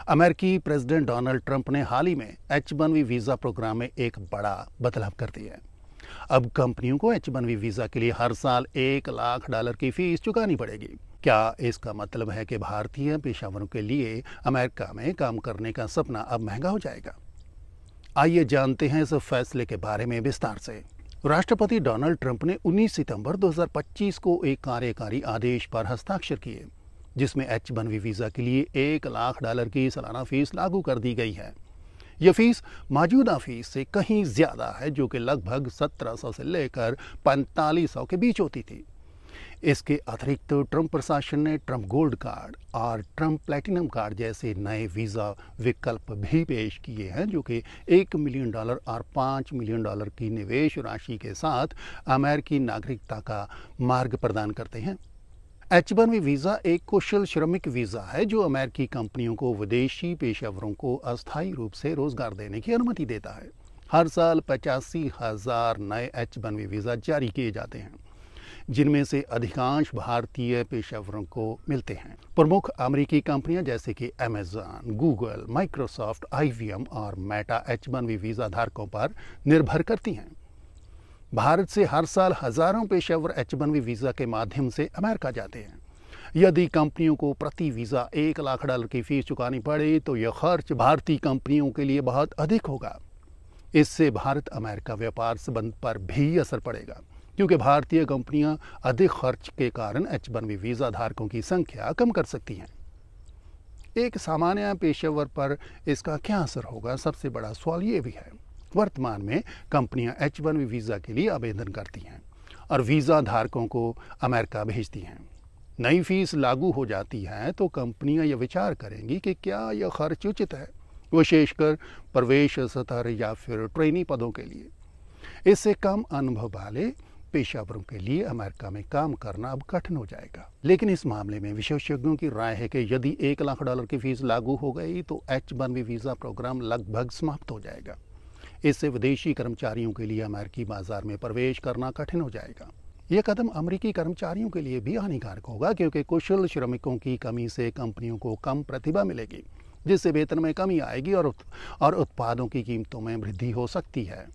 अमेरिकी president Donald Trump ने हाल ही में H-1B वीजा प्रोग्राम में एक बड़ा बदलाव कर दिया है। अब कंपनियों को H-1B वीजा के लिए हर साल $1 लाख की फीस चुकानी पड़ेगी। क्या इसका मतलब है कि भारतीय पेशेवरों के लिए अमेरिका में काम करने का सपना अब महंगा हो जाएगा? आइए जानते हैं इस फैसले के बारे में विस्तार से। राष्ट्रपति डोनाल्ड ट्रंप ने 19 सितंबर 2025 को एक कार्यकारी आदेश पर हस्ताक्षर किए, जिसमें H-1B वीजा के लिए $1 लाख की सालाना फीस लागू कर दी गई है। यह फीस मौजूदा फीस से कहीं ज्यादा है, जो कि लगभग 1700 से लेकर 4500 के बीच होती थी। इसके अतिरिक्त ट्रंप प्रशासन ने ट्रंप गोल्ड कार्ड और ट्रंप प्लैटिनम कार्ड जैसे नए वीजा विकल्प भी पेश किए हैं, जो कि $1 मिलियन और $5 मिलियन की निवेश राशि के साथ अमेरिकी नागरिकता का मार्ग प्रदान करते हैं। H-1B वीजा एक कुशल श्रमिक वीजा है, जो अमेरिकी कंपनियों को विदेशी पेशेवरों को अस्थायी रूप से रोजगार देने की अनुमति देता है। हर साल 85,000 नए H-1B वीजा जारी किए जाते हैं, जिनमें से अधिकांश भारतीय पेशेवरों को मिलते हैं। प्रमुख अमेरिकी कंपनियां जैसे कि अमेजन, गूगल, माइक्रोसॉफ्ट, IBM और मेटा H-1B वीजा धारकों पर निर्भर करती हैं। भारत से हर साल हजारों पेशेवर H-1B वीजा के माध्यम से अमेरिका जाते हैं। यदि कंपनियों को प्रति वीजा $1 लाख की फीस चुकानी पड़े तो यह खर्च भारतीय कंपनियों के लिए बहुत अधिक होगा। इससे भारत अमेरिका व्यापार संबंध पर भी असर पड़ेगा, क्योंकि भारतीय कंपनियां अधिक खर्च के कारण H-1B वीजा धारकों की संख्या कम कर सकती हैं। एक सामान्य पेशेवर पर इसका क्या असर होगा? सबसे बड़ा सवाल ये भी है। वर्तमान में कंपनियां H-1B वीजा के लिए आवेदन करती हैं और वीजा धारकों को अमेरिका भेजती हैं। नई फीस लागू हो जाती है तो कंपनियां यह विचार करेंगी कि क्या यह खर्च उचित है, विशेषकर प्रवेश स्तर या फिर ट्रेनी पदों के लिए। इससे कम अनुभव वाले पेशेवरों के लिए अमेरिका में काम करना अब कठिन हो जाएगा। लेकिन इस मामले में विशेषज्ञों की राय है कि यदि $1 लाख की फीस लागू हो गई तो H-1B वीजा प्रोग्राम लगभग समाप्त हो जाएगा। इससे विदेशी कर्मचारियों के लिए अमेरिकी बाजार में प्रवेश करना कठिन हो जाएगा। यह कदम अमेरिकी कर्मचारियों के लिए भी हानिकारक होगा, क्योंकि कुशल श्रमिकों की कमी से कंपनियों को कम प्रतिभा मिलेगी, जिससे वेतन में कमी आएगी और उत्पादों की कीमतों में वृद्धि हो सकती है।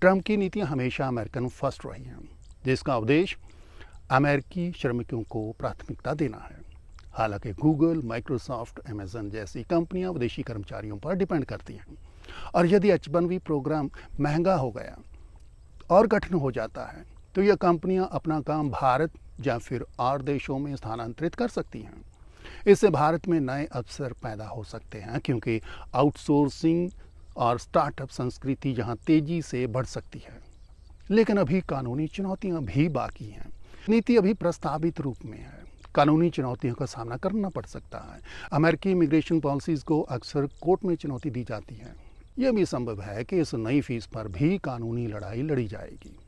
ट्रंप की नीतियां हमेशा अमेरिकन फर्स्ट रही हैं, जिसका उद्देश्य अमेरिकी श्रमिकों को प्राथमिकता देना है। हालांकि गूगल, माइक्रोसॉफ्ट, अमेजन जैसी कंपनियां विदेशी कर्मचारियों पर डिपेंड करती हैं, और यदि H-1B प्रोग्राम महंगा हो गया और कठिन हो जाता है तो यह कंपनियां अपना काम भारत या फिर और देशों में स्थानांतरित कर सकती हैं। इससे भारत में नए अवसर पैदा हो सकते हैं, क्योंकि आउटसोर्सिंग और स्टार्टअप संस्कृति यहाँ तेजी से बढ़ सकती है। लेकिन अभी कानूनी चुनौतियां भी बाकी हैं। नीति अभी प्रस्तावित रूप में है। कानूनी चुनौतियों का सामना करना पड़ सकता है। अमेरिकी इमिग्रेशन पॉलिसीज को अक्सर कोर्ट में चुनौती दी जाती है। यह भी संभव है कि इस नई फीस पर भी कानूनी लड़ाई लड़ी जाएगी।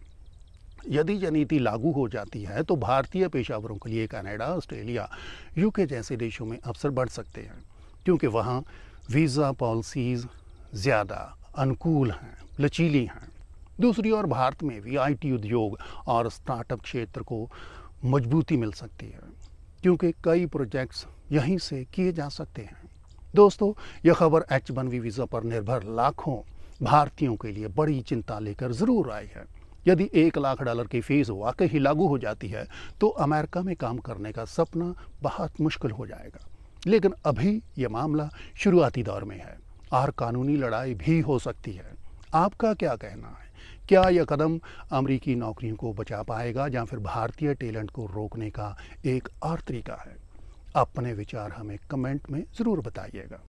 यदि यह नीति लागू हो जाती है तो भारतीय पेशेवरों के लिए कनाडा, ऑस्ट्रेलिया, UK जैसे देशों में अवसर बढ़ सकते हैं, क्योंकि वहाँ वीज़ा पॉलिसीज ज़्यादा अनुकूल हैं, लचीली हैं। दूसरी ओर भारत में भी IT उद्योग और स्टार्टअप क्षेत्र को मजबूती मिल सकती है, क्योंकि कई प्रोजेक्ट्स यहीं से किए जा सकते हैं। दोस्तों, यह खबर H-1B वीजा पर निर्भर लाखों भारतीयों के लिए बड़ी चिंता लेकर जरूर आई है। यदि $1 लाख की फीस वाकई ही लागू हो जाती है तो अमेरिका में काम करने का सपना बहुत मुश्किल हो जाएगा। लेकिन अभी यह मामला शुरुआती दौर में है और कानूनी लड़ाई भी हो सकती है। आपका क्या कहना है? क्या यह कदम अमेरिकी नौकरियों को बचा पाएगा या फिर भारतीय टैलेंट को रोकने का एक और तरीका है? अपने विचार हमें कमेंट में ज़रूर बताइएगा।